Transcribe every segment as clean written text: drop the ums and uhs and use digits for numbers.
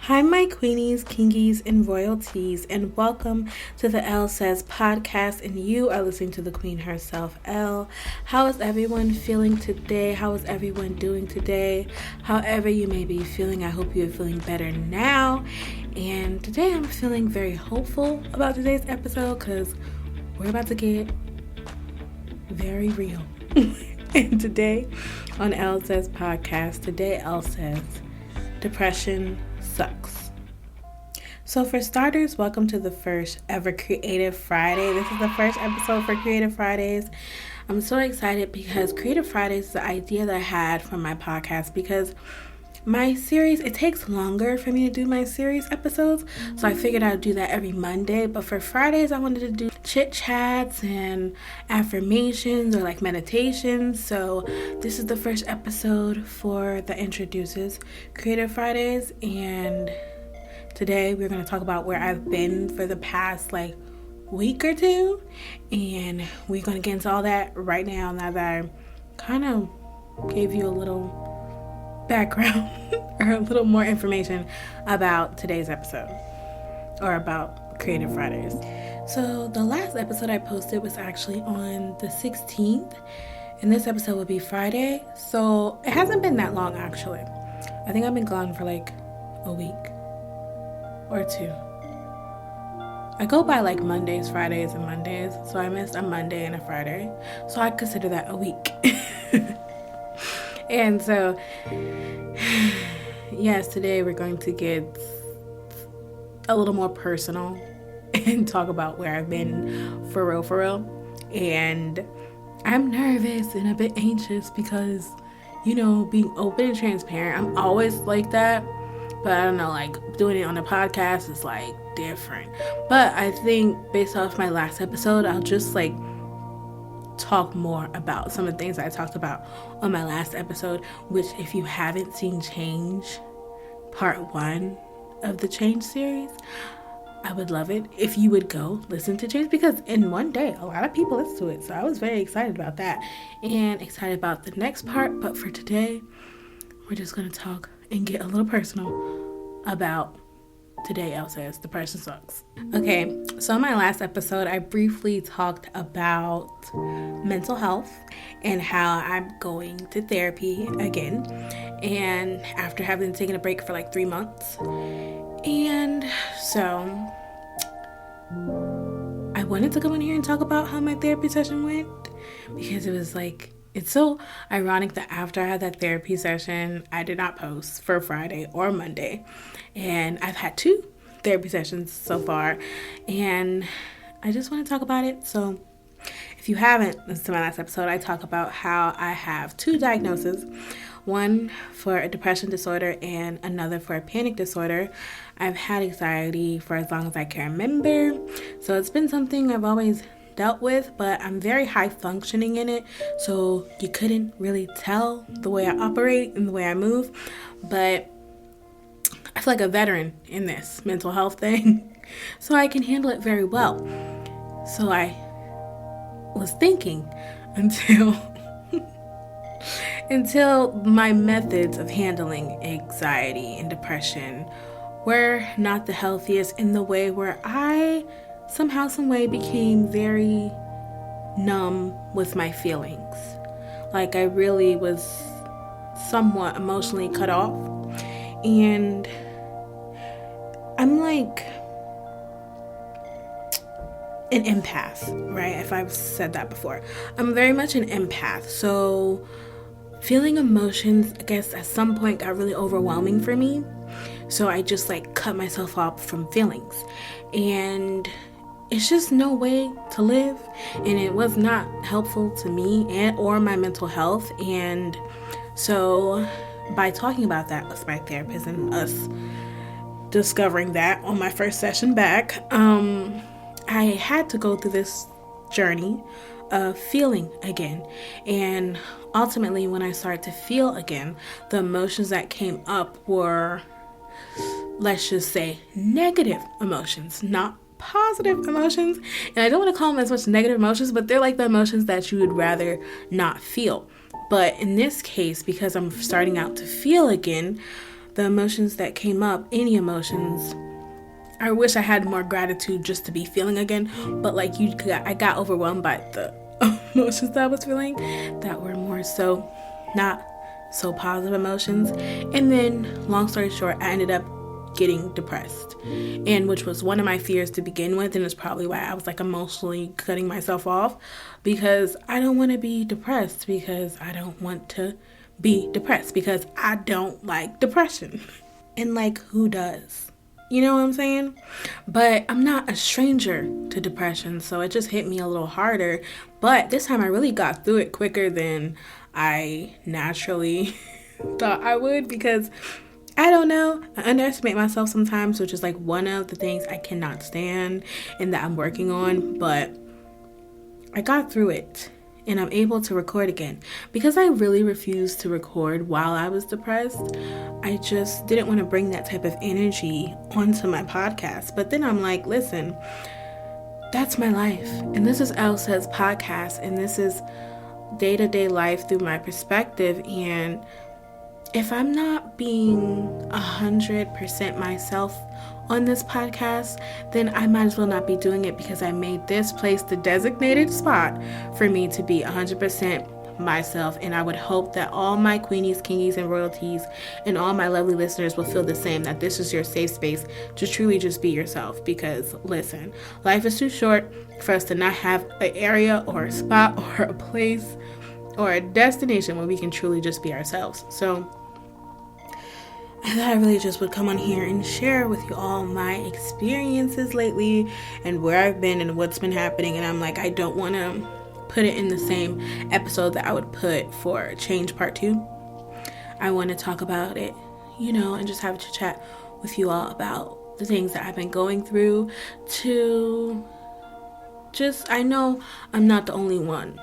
Hi, my queenies, kingies, and royalties, and welcome to the Elle Says podcast. And you are listening to the queen herself, Elle. How is everyone feeling today? How is everyone doing today? However, you may be feeling, I hope you are feeling better now. And today I'm feeling very hopeful about today's episode because we're about to get very real. And today on Elle Says podcast, today Elle says depression sucks. So for starters, welcome to the first ever Creative Friday. This is the first episode for Creative Fridays. I'm so excited because Creative Fridays is the idea that I had from my podcast, because my series, it takes longer for me to do my series episodes, so I figured I'd do that every Monday. But for Fridays, I wanted to do chit chats and affirmations or like meditations. So this is the first episode for that introduces Creative Fridays, and today we're going to talk about where I've been for the past week or two, and we're going to get into all that right now that I kind of gave you a little background or a little more information about today's episode or about Creative Fridays. So the last episode I posted was actually on the 16th, and this episode will be Friday. So it hasn't been that long actually. I think I've been gone for a week or two. I go by Mondays, Fridays, and Mondays, so I missed a Monday and a Friday, so I consider that a week. And so, yes, today we're going to get a little more personal and talk about where I've been for real. And I'm nervous and a bit anxious because, being open and transparent, I'm always like that. But I don't know, doing it on a podcast is different. But I think based off my last episode, I'll just talk more about some of the things I talked about on my last episode, which if you haven't seen Change part 1 of the Change series, I would love it if you would go listen to Change, because in one day a lot of people listen to it. So I was very excited about that and excited about the next part. But for today, we're just going to talk and get a little personal about today. Elle says depression sucks. Okay, so in my last episode, I briefly talked about mental health and how I'm going to therapy again, and after having taken a break for 3 months. And so I wanted to come in here and talk about how my therapy session went, because it was it's so ironic that after I had that therapy session, I did not post for Friday or Monday. And I've had 2 therapy sessions so far, and I just want to talk about it. So if you haven't listened to my last episode, I talk about how I have 2 diagnoses, one for a depression disorder and another for a panic disorder. I've had anxiety for as long as I can remember, so it's been something I've always dealt with, but I'm very high functioning in it, so you couldn't really tell the way I operate and the way I move. But I feel like a veteran in this mental health thing, so I can handle it very well. So I was thinking until my methods of handling anxiety and depression were not the healthiest, in the way where I somehow, some way became very numb with my feelings. I really was somewhat emotionally cut off. And I'm an empath, right? If I've said that before. I'm very much an empath. So feeling emotions, I guess at some point got really overwhelming for me. So I just cut myself off from feelings. And it's just no way to live, and it was not helpful to me and or my mental health. And so by talking about that with my therapist and us discovering that on my first session back, I had to go through this journey of feeling again. And ultimately, when I started to feel again, the emotions that came up were, let's just say, negative emotions, not positive emotions. And I don't want to call them as much negative emotions, but they're the emotions that you would rather not feel. But in this case, because I'm starting out to feel again, the emotions that came up, any emotions, I wish I had more gratitude just to be feeling again. But like I got overwhelmed by the emotions that I was feeling that were more so not so positive emotions. And then, long story short, I ended up getting depressed, and which was one of my fears to begin with, and it's probably why I was like emotionally cutting myself off, because I don't want to be depressed, because I don't want to be depressed, because I don't like depression. And like, who does? You know what I'm saying? But I'm not a stranger to depression, so it just hit me a little harder. But this time I really got through it quicker than I naturally thought I would, because I don't know, I underestimate myself sometimes, which is like one of the things I cannot stand and that I'm working on. But I got through it, and I'm able to record again, because I really refused to record while I was depressed. I just didn't want to bring that type of energy onto my podcast. But then I'm like, listen, that's my life, and this is Elle Says Podcast, and this is day-to-day life through my perspective. And if I'm not being 100% myself on this podcast, then I might as well not be doing it, because I made this place the designated spot for me to be 100% myself. And I would hope that all my queenies, kingies, and royalties and all my lovely listeners will feel the same, that this is your safe space to truly just be yourself. Because listen, life is too short for us to not have an area or a spot or a place or a destination where we can truly just be ourselves. So I thought I really just would come on here and share with you all my experiences lately and where I've been and what's been happening. And I'm like, I don't want to put it in the same episode that I would put for Change Part 2. I want to talk about it, and just have a chat with you all about the things that I've been going through, I know I'm not the only one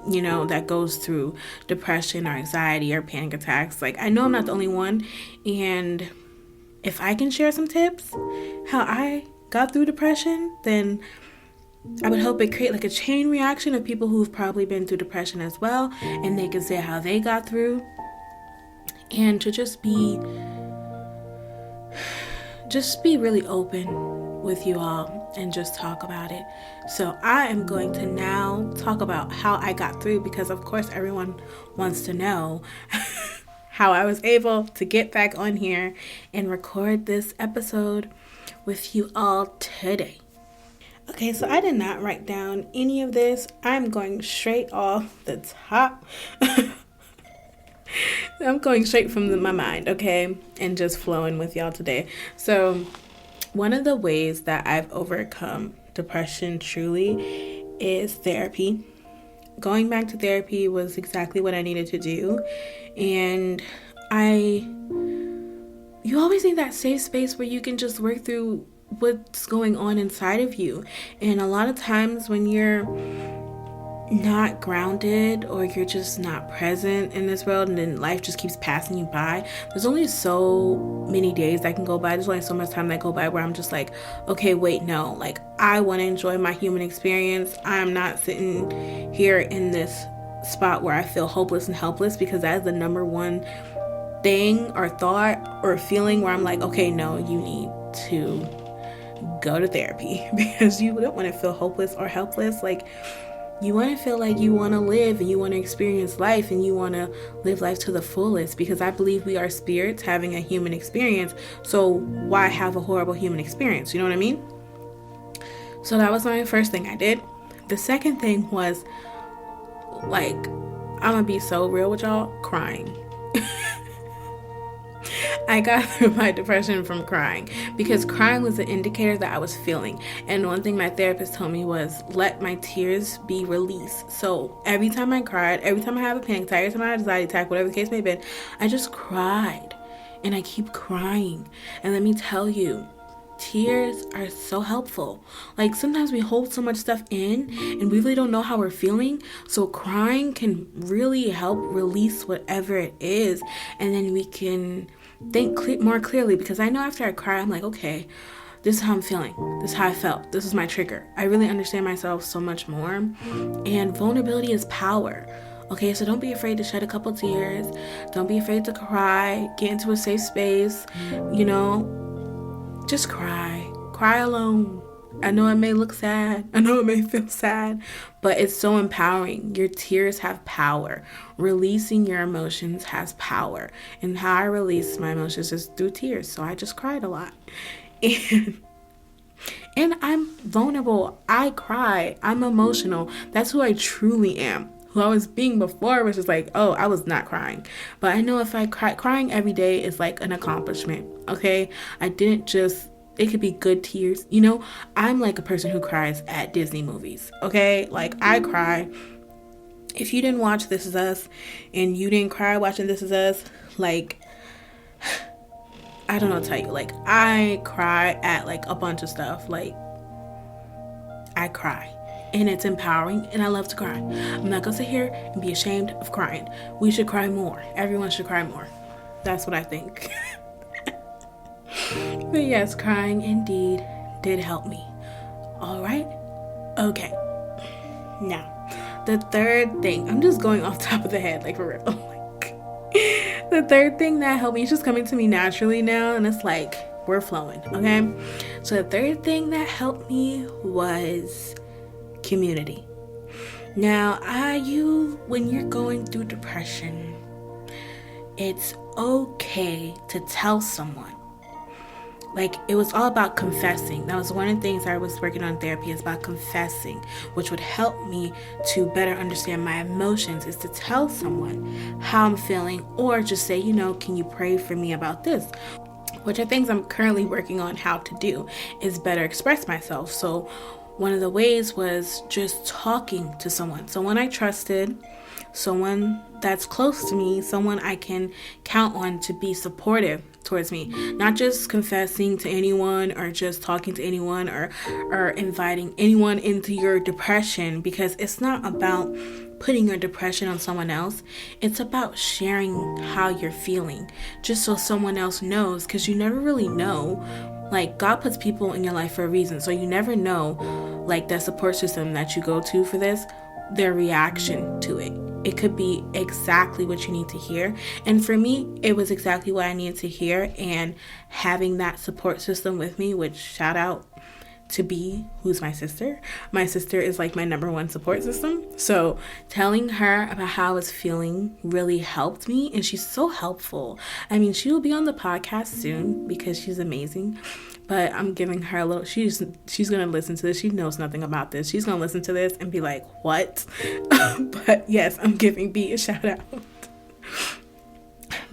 that goes through depression or anxiety or panic attacks. Like, I know I'm not the only one. And if I can share some tips how I got through depression, then I would hope it create like a chain reaction of people who've probably been through depression as well, and they can say how they got through, and to just be really open with you all and just talk about it. So I am going to now talk about how I got through, because of course everyone wants to know how I was able to get back on here and record this episode with you all today. Okay, so I did not write down any of this. I'm going straight off the top. I'm going straight from my mind, okay? And just flowing with y'all today. So one of the ways that I've overcome depression truly is therapy. Going back to therapy was exactly what I needed to do. And you always need that safe space where you can just work through what's going on inside of you. And a lot of times when you're not grounded, or you're just not present in this world, and then life just keeps passing you by, there's only so many days that can go by. There's only so much time that go by where I'm just like, okay, wait, no, like, I want to enjoy my human experience. I'm not sitting here in this spot where I feel hopeless and helpless, because that is the number one thing or thought or feeling where I'm like, okay, no, you need to go to therapy, because you don't want to feel hopeless or helpless. Like, you want to feel like you want to live, and you want to experience life, and you want to live life to the fullest, because I believe we are spirits having a human experience. So why have a horrible human experience? You know what I mean? So that was my first thing I did. The second thing was, like, I'm gonna be so real with y'all, crying. I got through my depression from crying, because crying was an indicator that I was feeling. And one thing my therapist told me was, let my tears be released. So every time I cried, every time I have a panic attack, every time I have an anxiety attack, whatever the case may be, I just cried. And I keep crying. And let me tell you, tears are so helpful. Like, sometimes we hold so much stuff in and we really don't know how we're feeling. So crying can really help release whatever it is. And then we can think more clearly, because I know after I cry, I'm like, okay, this is how I'm feeling. This is how I felt. This is my trigger. I really understand myself so much more. And vulnerability is power. Okay, so don't be afraid to shed a couple tears. Don't be afraid to cry. Get into a safe space. Just cry. Cry alone. I know it may look sad. I know it may feel sad, but it's so empowering. Your tears have power. Releasing your emotions has power. And how I release my emotions is through tears. So I just cried a lot. And I'm vulnerable. I cry. I'm emotional. That's who I truly am. Who I was being before was just like, oh, I was not crying. But I know if I crying every day is like an accomplishment. Okay? I didn't just... It could be good tears. I'm like a person who cries at Disney movies. Okay? Like, I cry. If you didn't watch This Is Us and you didn't cry watching This Is Us, like, I don't know what to tell you. Like, I cry at like a bunch of stuff. Like, I cry. And it's empowering, and I love to cry. I'm not gonna sit here and be ashamed of crying. We should cry more. Everyone should cry more. That's what I think. But yes, crying indeed did help me. All right? Okay. Now, the third thing, I'm just going off the top of the head, like, for real. The third thing that helped me is just coming to me naturally now, and it's like, we're flowing, okay? So the third thing that helped me was community. Now, when you're going through depression, it's okay to tell someone. Like, it was all about confessing. That was one of the things I was working on in therapy, is about confessing, which would help me to better understand my emotions, is to tell someone how I'm feeling, or just say, can you pray for me about this? Which are things I'm currently working on how to do, is better express myself. So one of the ways was just talking to someone I trusted, someone that's close to me, someone I can count on to be supportive towards me. Not just confessing to anyone or just talking to anyone or inviting anyone into your depression, because it's not about putting your depression on someone else. It's about sharing how you're feeling, just so someone else knows, because you never really know. Like, God puts people in your life for a reason, so you never know, like, that support system that you go to for this, their reaction to it. It could be exactly what you need to hear. And for me, it was exactly what I needed to hear. And having that support system with me, which shout out to B, who's my sister. My sister is like my number one support system. So telling her about how I was feeling really helped me. And she's so helpful. I mean, she will be on the podcast soon because she's amazing. But I'm giving her a little, she's going to listen to this. She knows nothing about this. She's going to listen to this and be like, what? But yes, I'm giving B a shout out.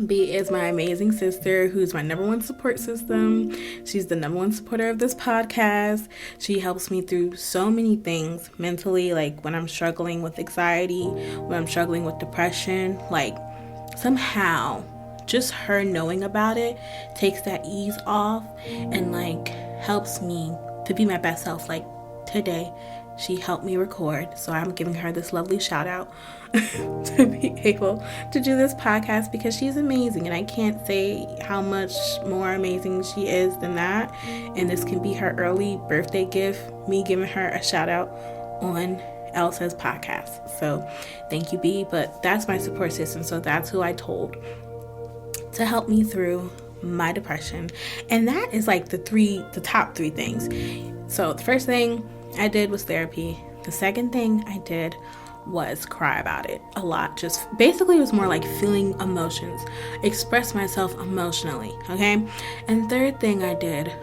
B is my amazing sister who's my number one support system. She's the number one supporter of this podcast. She helps me through so many things mentally, like when I'm struggling with anxiety, when I'm struggling with depression, like somehow just her knowing about it takes that ease off and like helps me to be my best self. Like today, she helped me record, so I'm giving her this lovely shout out to be able to do this podcast because she's amazing, and I can't say how much more amazing she is than that. And this can be her early birthday gift, me giving her a shout out on Elle Says Podcast. So thank you, B. But that's my support system, so that's who I told to help me through my depression. And that is like the top three things. So the first thing I did was therapy. The second thing I did was cry about it a lot. Just basically it was more like feeling emotions, express myself emotionally, okay? And third thing I did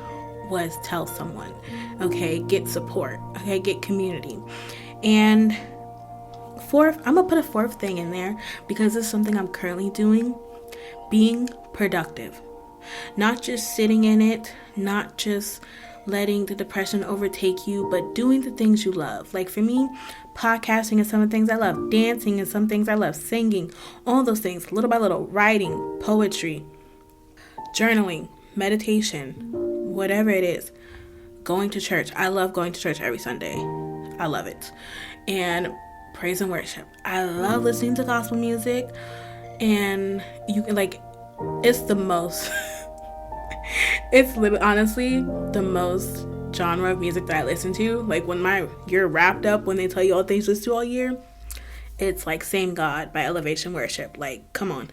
was tell someone, okay? Get support, okay? Get community. And fourth, I'm gonna put a fourth thing in there because it's something I'm currently doing, being productive. Not just sitting in it, not just letting the depression overtake you, but doing the things you love. Like for me, podcasting is some of the things I love. Dancing is some things I love. Singing, all those things, little by little. Writing, poetry, journaling, meditation, whatever it is. Going to church. I love going to church every Sunday. I love it. And praise and worship. I love listening to gospel music. And you can it's the most... It's literally, honestly, the most genre of music that I listen to. Like when you're wrapped up, when they tell you all things to listen to all year, it's like Same God by Elevation Worship. Like, come on.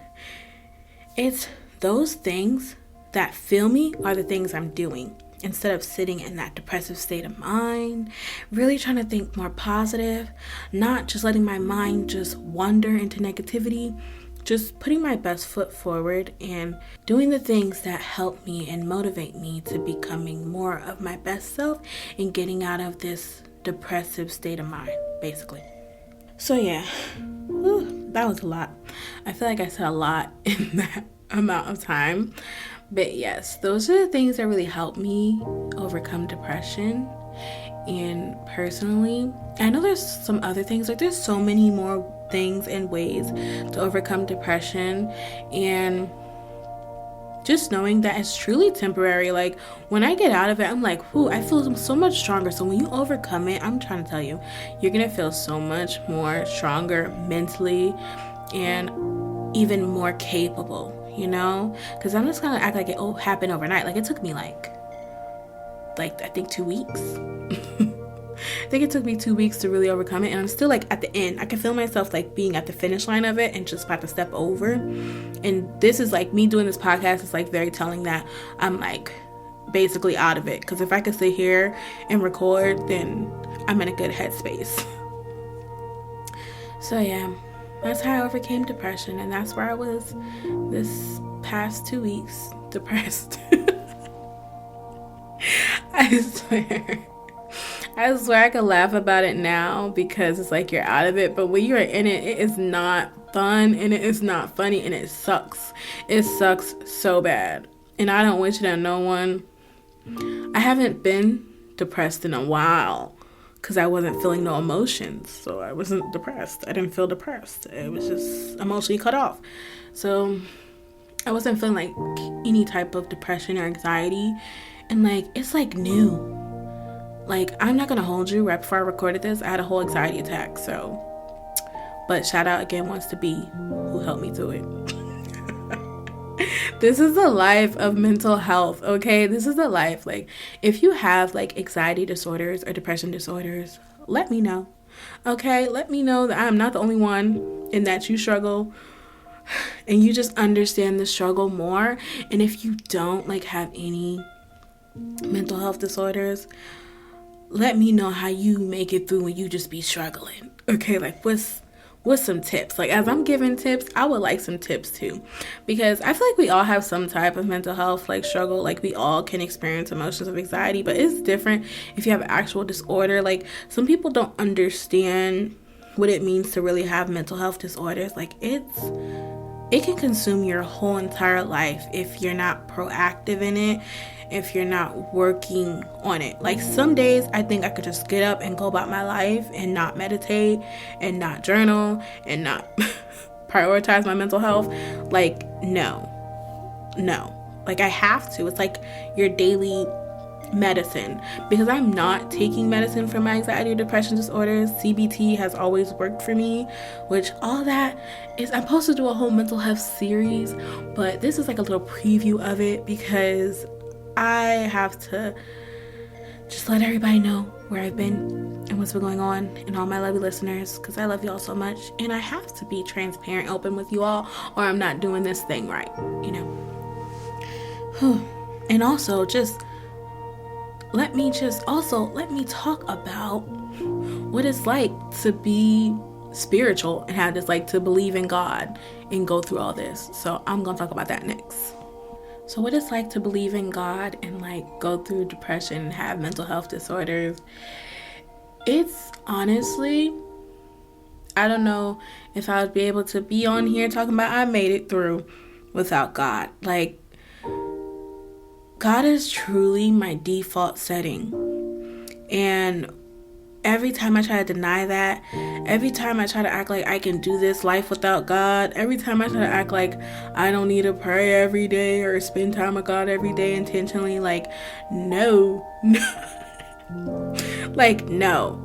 It's those things that fill me are the things I'm doing. Instead of sitting in that depressive state of mind, really trying to think more positive, not just letting my mind just wander into negativity, just putting my best foot forward and doing the things that help me and motivate me to becoming more of my best self and getting out of this depressive state of mind, basically. So yeah, that was a lot. I feel like I said a lot in that amount of time. But yes, those are the things that really help me overcome depression. And personally, I know there's some other things, like there's so many more things and ways to overcome depression, and just knowing that it's truly temporary. Like when I get out of it, I'm like, whoo, I feel so much stronger. So when you overcome it, I'm trying to tell you, you're gonna feel so much more stronger mentally and even more capable, you know? Because I'm just gonna act like it happened overnight. Like it took me like I think 2 weeks. I think it took me 2 weeks to really overcome it, and I'm still like at the end. I can feel myself like being at the finish line of it and just about to step over. And this is like me doing this podcast is like very telling that I'm like basically out of it, because if I could sit here and record, then I'm in a good headspace. So yeah, that's how I overcame depression, and that's where I was this past 2 weeks, depressed. I swear I could laugh about it now because it's like you're out of it, but when you're in it, it is not fun and it is not funny and it sucks. It sucks so bad. And I don't wish it on no one. I haven't been depressed in a while because I wasn't feeling no emotions. So I wasn't depressed. I didn't feel depressed. It was just emotionally cut off. So I wasn't feeling like any type of depression or anxiety. And like, it's like new. Like, I'm not going to hold you. Right before I recorded this, I had a whole anxiety attack. So, but shout out again wants to be who helped me through it. This is the life of mental health, okay? This is the life. Like, if you have like anxiety disorders or depression disorders, let me know, okay? Let me know that I'm not the only one and that you struggle and you just understand the struggle more. And if you don't like have any mental health disorders, let me know how you make it through when you just be struggling. Okay, like what's some tips? Like as I'm giving tips, I would like some tips too, because I feel like we all have some type of mental health like struggle. Like we all can experience emotions of anxiety, but it's different if you have an actual disorder. Like some people don't understand what it means to really have mental health disorders. Like it can consume your whole entire life if you're not proactive in it, if you're not working on it. Like some days I think I could just get up and go about my life and not meditate and not journal and not prioritize my mental health. Like no, like I have to. It's like your daily medicine, because I'm not taking medicine for my anxiety or depression disorders. CBT has always worked for me, which all that is, I'm supposed to do a whole mental health series, but this is like a little preview of it because I have to just let everybody know where I've been and what's been going on, and all my lovely listeners, because I love y'all so much, and I have to be transparent, open with you all, or I'm not doing this thing right, you know. And also let me talk about what it's like to be spiritual and how it's like to believe in God and go through all this. So I'm gonna talk about that next. So what it's like to believe in God and like go through depression and have mental health disorders. It's honestly, I don't know if I would be able to be on here talking about I made it through without God. Like, God is truly my default setting. And every time I try to deny that, every time I try to act like I can do this life without God, every time I try to act like I don't need to pray every day or spend time with God every day intentionally, like, no. Like, no.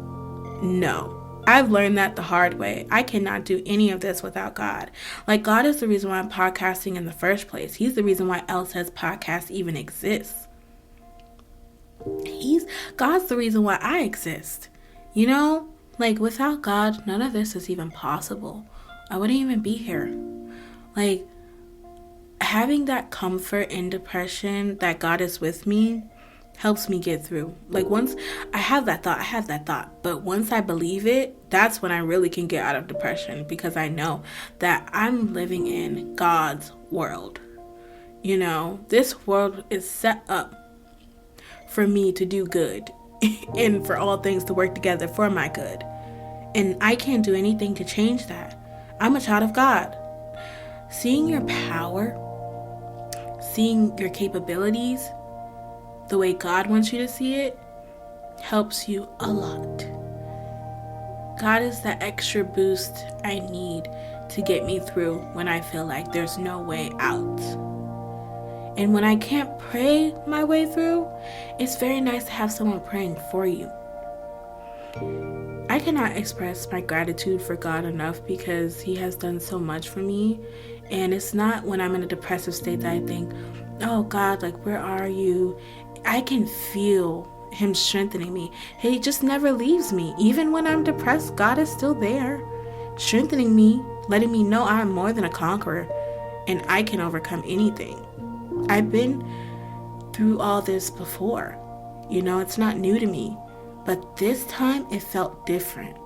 I've learned that the hard way. I cannot do any of this without God. Like, God is the reason why I'm podcasting in the first place. He's the reason why Elle Says Podcast even exists. God's the reason why I exist. You know? Like, without God, none of this is even possible. I wouldn't even be here. Like, having that comfort in depression that God is with me helps me get through. Like, once I have that thought, but once I believe it, that's when I really can get out of depression, because I know that I'm living in God's world. You know, this world is set up for me to do good and for all things to work together for my good. And I can't do anything to change that. I'm a child of God. Seeing your power, seeing your capabilities the way God wants you to see it, helps you a lot. God is that extra boost I need to get me through when I feel like there's no way out. And when I can't pray my way through, it's very nice to have someone praying for you. I cannot express my gratitude for God enough, because He has done so much for me. And it's not when I'm in a depressive state that I think, oh God, like, where are you? I can feel Him strengthening me. He just never leaves me. Even when I'm depressed, God is still there, strengthening me, letting me know I'm more than a conqueror and I can overcome anything. I've been through all this before. You know, it's not new to me. But this time it felt different.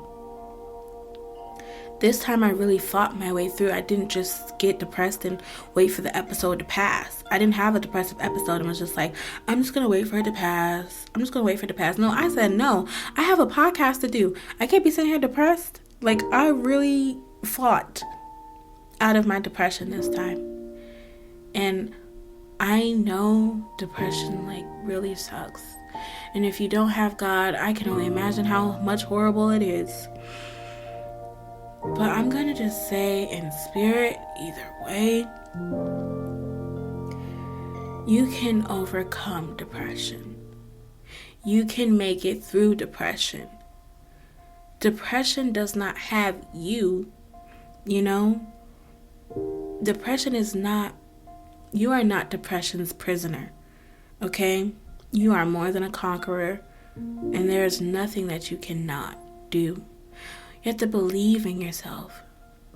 This time I really fought my way through. I didn't just get depressed and wait for the episode to pass. I didn't have a depressive episode and was just like, I'm just going to wait for it to pass. No, I said, no, I have a podcast to do. I can't be sitting here depressed. Like, I really fought out of my depression this time. And I know depression, like, really sucks. And if you don't have God, I can only imagine how much horrible it is. But I'm going to just say, in spirit, either way, you can overcome depression. You can make it through depression. Depression does not have you, you know? Depression is not, you are not depression's prisoner, okay? You are more than a conqueror, and there is nothing that you cannot do. You have to believe in yourself.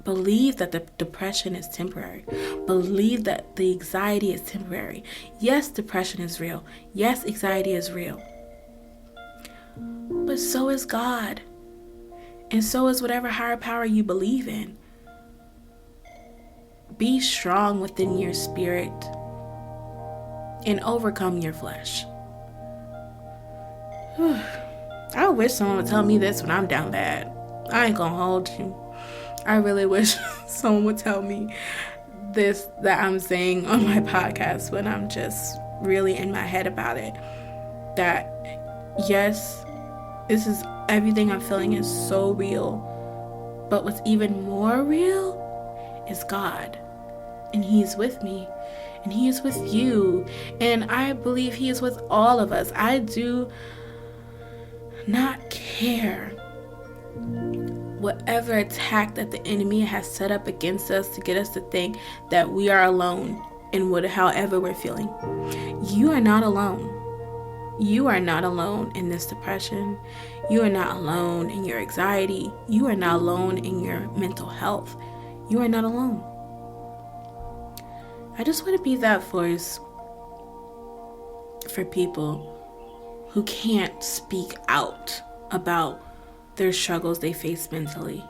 Believe that the depression is temporary. Believe that the anxiety is temporary. Yes, depression is real. Yes, anxiety is real. But so is God. And so is whatever higher power you believe in. Be strong within your spirit and overcome your flesh. I wish someone would tell me this when I'm down bad. I ain't gonna hold you. I really wish someone would tell me this that I'm saying on my podcast when I'm just really in my head about it. That, yes, this is everything I'm feeling is so real. But what's even more real is God. And He's with me. And He is with you. And I believe He is with all of us. I do not care whatever attack that the enemy has set up against us to get us to think that we are alone in however we're feeling. You are not alone. You are not alone in this depression. You are not alone in your anxiety. You are not alone in your mental health. You are not alone. I just want to be that voice for people who can't speak out about their struggles they face mentally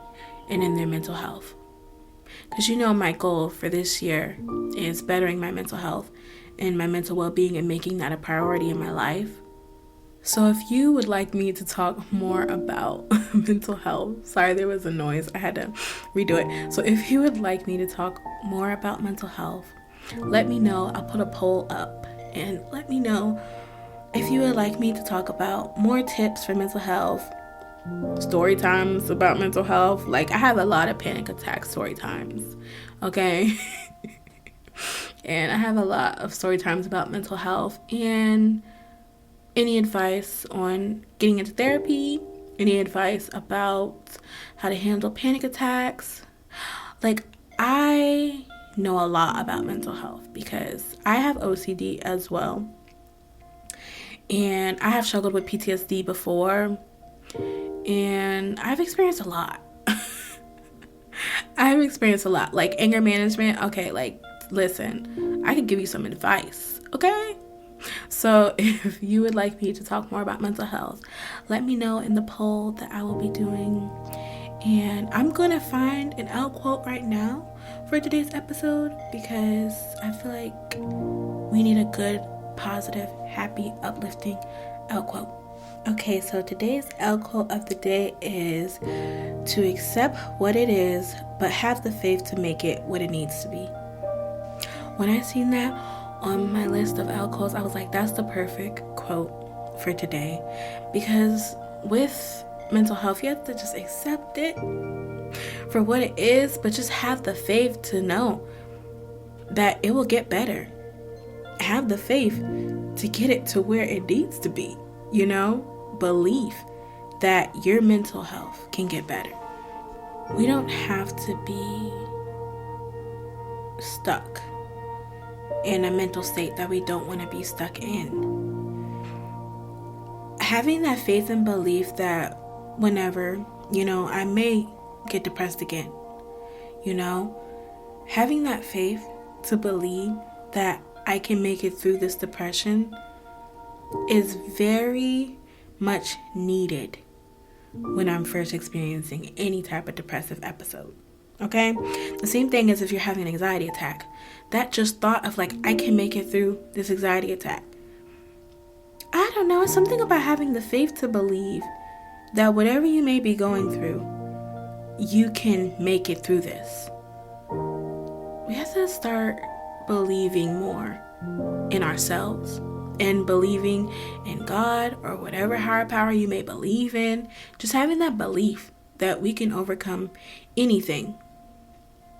and in their mental health. Because you know my goal for this year is bettering my mental health and my mental well-being and making that a priority in my life. So if you would like me to talk more about mental health, sorry, there was a noise, I had to redo it. So if you would like me to talk more about mental health, let me know. I'll put a poll up and let me know if you would like me to talk about more tips for mental health, story times about mental health. Like, I have a lot of panic attack story times, okay? And I have a lot of story times about mental health, and any advice on getting into therapy, any advice about how to handle panic attacks. Like, I know a lot about mental health because I have OCD as well. And I have struggled with PTSD before. And I've experienced a lot. I've experienced a lot. Like anger management. Okay, like, listen, I could give you some advice. Okay? So if you would like me to talk more about mental health, let me know in the poll that I will be doing. And I'm going to find an L quote right now for today's episode because I feel like we need a good, positive, happy, uplifting L quote. Okay, so today's L quote of the day is to accept what it is, but have the faith to make it what it needs to be. When I seen that on my list of L quotes, I was like, that's the perfect quote for today. Because with mental health, you have to just accept it for what it is, but just have the faith to know that it will get better. Have the faith to get it to where it needs to be, you know? Belief that your mental health can get better. We don't have to be stuck in a mental state that we don't want to be stuck in. Having that faith and belief that whenever, I may get depressed again, having that faith to believe that I can make it through this depression is very much needed when I'm first experiencing any type of depressive episode. Okay? The same thing as if you're having an anxiety attack. That just thought of like, I can make it through this anxiety attack. I don't know. It's something about having the faith to believe that whatever you may be going through, you can make it through this. We have to start believing more in ourselves and believing in God or whatever higher power you may believe in. Just having that belief that we can overcome anything,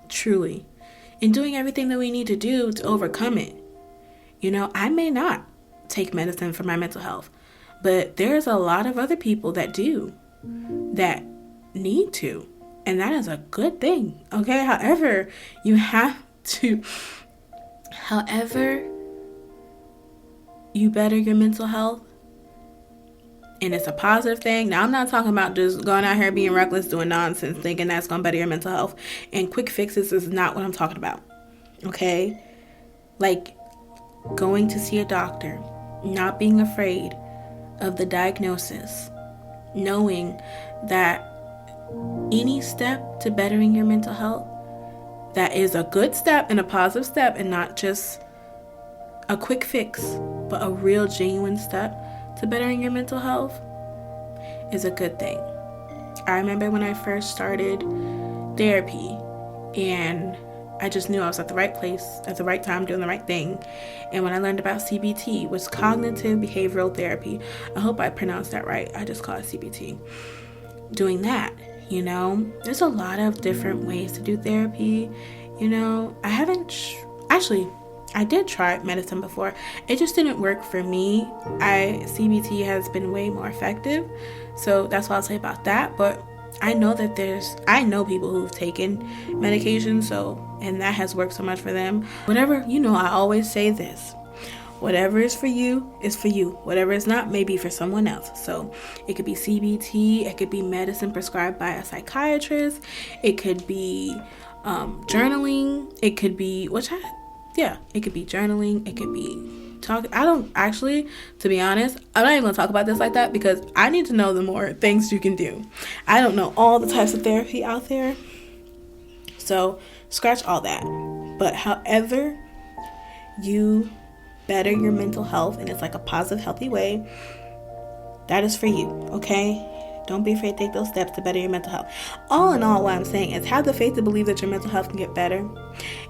truly, and doing everything that we need to do to overcome it. I may not take medicine for my mental health, but there's a lot of other people that do, that need to, and that is a good thing. Okay, however you better your mental health, and it's a positive thing. Now, I'm not talking about just going out here being reckless, doing nonsense, thinking that's going to better your mental health. And quick fixes is not what I'm talking about. Okay? Like going to see a doctor, not being afraid of the diagnosis, knowing that any step to bettering your mental health that is a good step and a positive step and not just a quick fix, but a real genuine step to bettering your mental health is a good thing. I remember when I first started therapy and I just knew I was at the right place at the right time doing the right thing. And when I learned about CBT, which is cognitive behavioral therapy, I hope I pronounced that right. I just call it CBT. Doing that, there's a lot of different ways to do therapy. I did try medicine before. It just didn't work for me. CBT has been way more effective. So that's what I'll say about that. But I know people who've taken medication, and that has worked so much for them. Whatever, I always say this. Whatever is for you is for you. Whatever is not may be for someone else. So it could be CBT. It could be medicine prescribed by a psychiatrist. It could be journaling. It could be, it could be journaling. It could be talking. To be honest, I'm not even going to talk about this like that because I need to know the more things you can do. I don't know all the types of therapy out there. So scratch all that. But however you better your mental health, and it's like a positive, healthy way, that is for you, okay? Don't be afraid to take those steps to better your mental health. All in all, what I'm saying is have the faith to believe that your mental health can get better,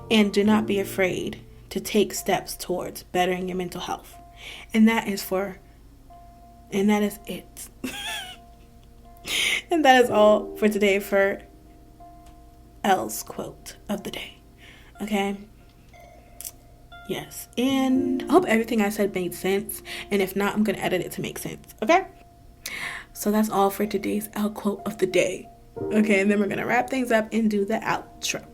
and do not be afraid to take steps towards bettering your mental health. And that is it. And that is all for today for L's quote of the day. Okay? Yes. And I hope everything I said made sense. And if not, I'm going to edit it to make sense. Okay? So that's all for today's L quote of the day. Okay, and then we're going to wrap things up and do the outro.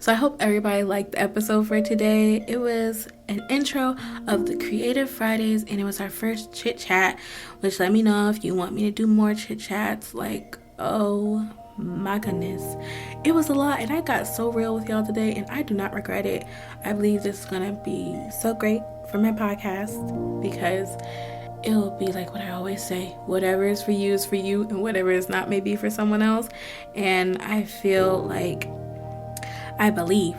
So I hope everybody liked the episode for today. It was an intro of the Creative Fridays, and it was our first chit chat, which let me know if you want me to do more chit chats. Like, oh my goodness, it was a lot, and I got so real with y'all today, and I do not regret it. I believe this is gonna be so great for my podcast, because it'll be like what I always say, whatever is for you, and whatever is not may be for someone else. And I feel like, I believe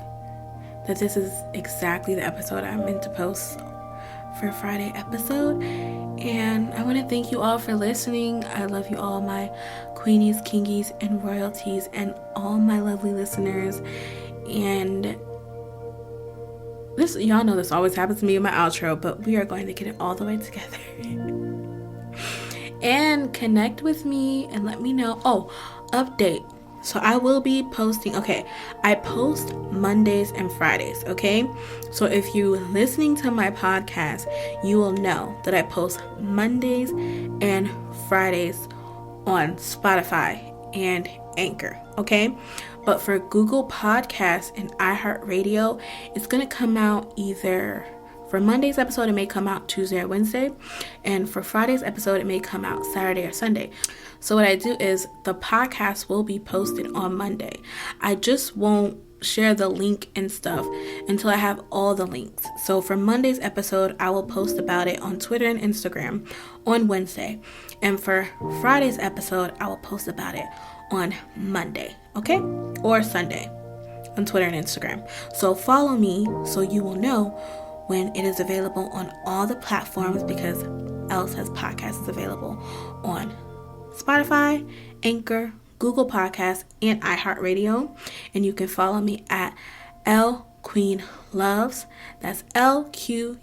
that this is exactly the episode I meant to post for Friday episode. And I want to thank you all for listening. I love you all, my queenies, kingies, and royalties, and all my lovely listeners. And this, y'all know this always happens to me in my outro, but we are going to get it all the way together. And connect with me and let me know. Oh, update. So I will be posting, I post Mondays and Fridays, okay? So if you're listening to my podcast, you will know that I post Mondays and Fridays on Spotify and Anchor, okay? But for Google Podcasts and iHeartRadio, it's going to come out either, for Monday's episode, it may come out Tuesday or Wednesday. And for Friday's episode, it may come out Saturday or Sunday. So what I do is the podcast will be posted on Monday. I just won't share the link and stuff until I have all the links. So for Monday's episode, I will post about it on Twitter and Instagram on Wednesday. And for Friday's episode, I will post about it on Monday, okay? Or Sunday on Twitter and Instagram. So follow me so you will know when it is available on all the platforms, because Elle Says Podcast is available on Spotify, Anchor, Google Podcasts, and iHeartRadio. And you can follow me at Elle Queen Loves. That's LQUEENLUVZ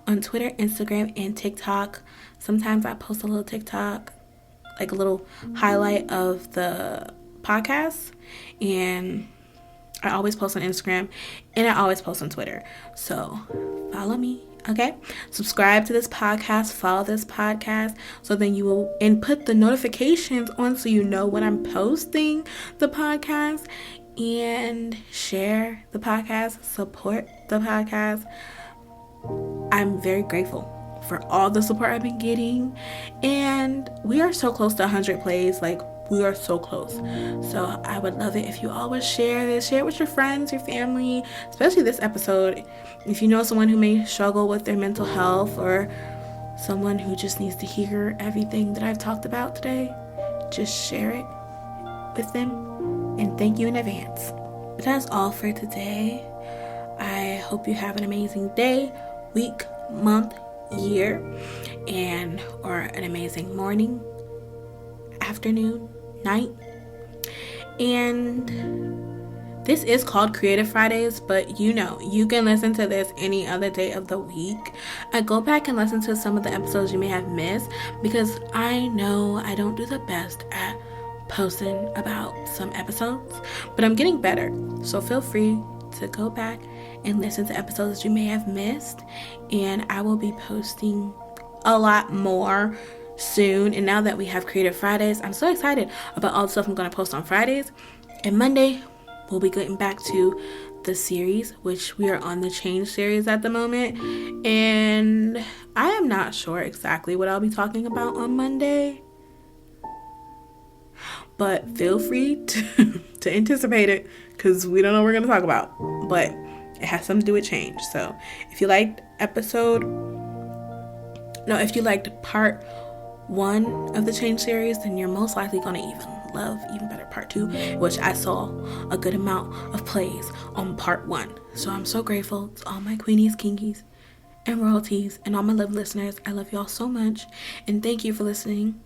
on Twitter, Instagram, and TikTok. Sometimes I post a little TikTok, like a little highlight of the podcast, and I always post on Instagram, and I always post on Twitter. So follow me, okay? Subscribe to this podcast, follow this podcast, so then you will, and put the notifications on so you know when I'm posting the podcast, and share the podcast, support the podcast. I'm very grateful for all the support I've been getting, and we are so close to 100 plays. Like, we are so close. So I would love it if you all would share this. Share it with your friends, your family, especially this episode. If you know someone who may struggle with their mental health, or someone who just needs to hear everything that I've talked about today, just share it with them. And thank you in advance. But that's all for today. I hope you have an amazing day, week, month, year, or an amazing morning, afternoon, night. And this is called Creative Fridays, but you can listen to this any other day of the week. I go back and listen to some of the episodes you may have missed, because I know I don't do the best at posting about some episodes, but I'm getting better. So feel free to go back and listen to episodes you may have missed, and I will be posting a lot more soon. And now that we have Creative Fridays, I'm so excited about all the stuff I'm going to post on Fridays. And Monday, we'll be getting back to the series, which we are on the Change series at the moment. And I am not sure exactly what I'll be talking about on Monday, but feel free to anticipate it, because we don't know what we're going to talk about. But it has something to do with change. So if you liked part 1 of the Change series, then you're most likely going to love even better part 2, which I saw a good amount of plays on part 1. So I'm so grateful to all my queenies, kingies, and royalties, and all my love listeners. I love y'all so much, and thank you for listening.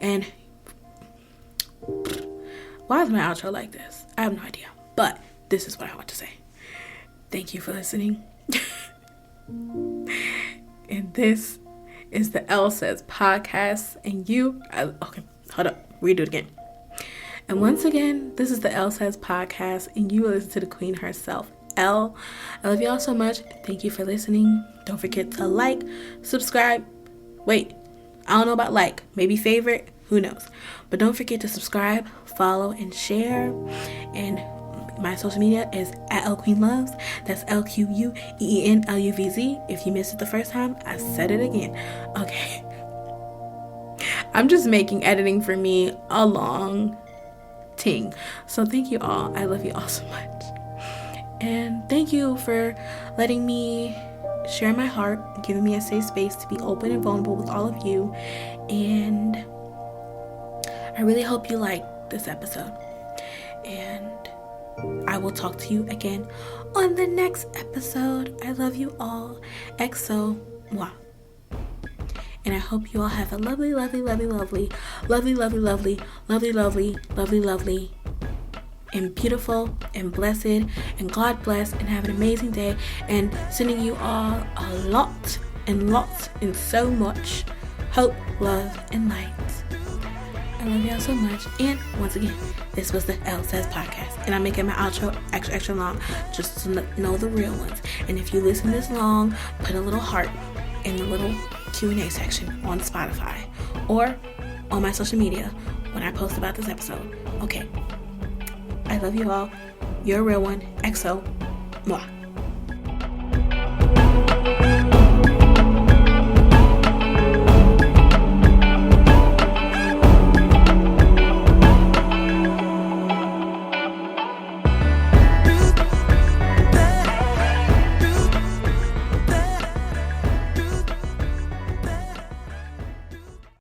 And why is my outro like this? I have no idea, but this is what I want to say. Thank you for listening. And this is the Elle Says Podcast, and redo it again. And once again, this is the Elle Says Podcast, and you listen to the queen herself, Elle. I love y'all so much. Thank you for listening. Don't forget to like, subscribe. Wait, I don't know about like, maybe favorite. Who knows? But don't forget to subscribe, follow, and share. And my social media is at LQueenLoves. That's LQUEENLUVZ. If you missed it the first time, I said it again. Okay. I'm just making editing for me a long ting. So thank you all. I love you all so much. And thank you for letting me share my heart, giving me a safe space to be open and vulnerable with all of you. And I really hope you liked this episode. And I will talk to you again on the next episode. I love you all. XO. Mwah. And I hope you all have a lovely, lovely, lovely, lovely, lovely, lovely, lovely, lovely, lovely, lovely, lovely, and beautiful and blessed and God bless, and have an amazing day. And sending you all a lot and lots and so much hope, love, and light. I love y'all so much. And once again, this was the Elle Says Podcast. And I'm making my outro extra, extra long just to know the real ones. And if you listen this long, put a little heart in the little Q&A section on Spotify or on my social media when I post about this episode. Okay. I love you all. You're a real one. XO. Mwah.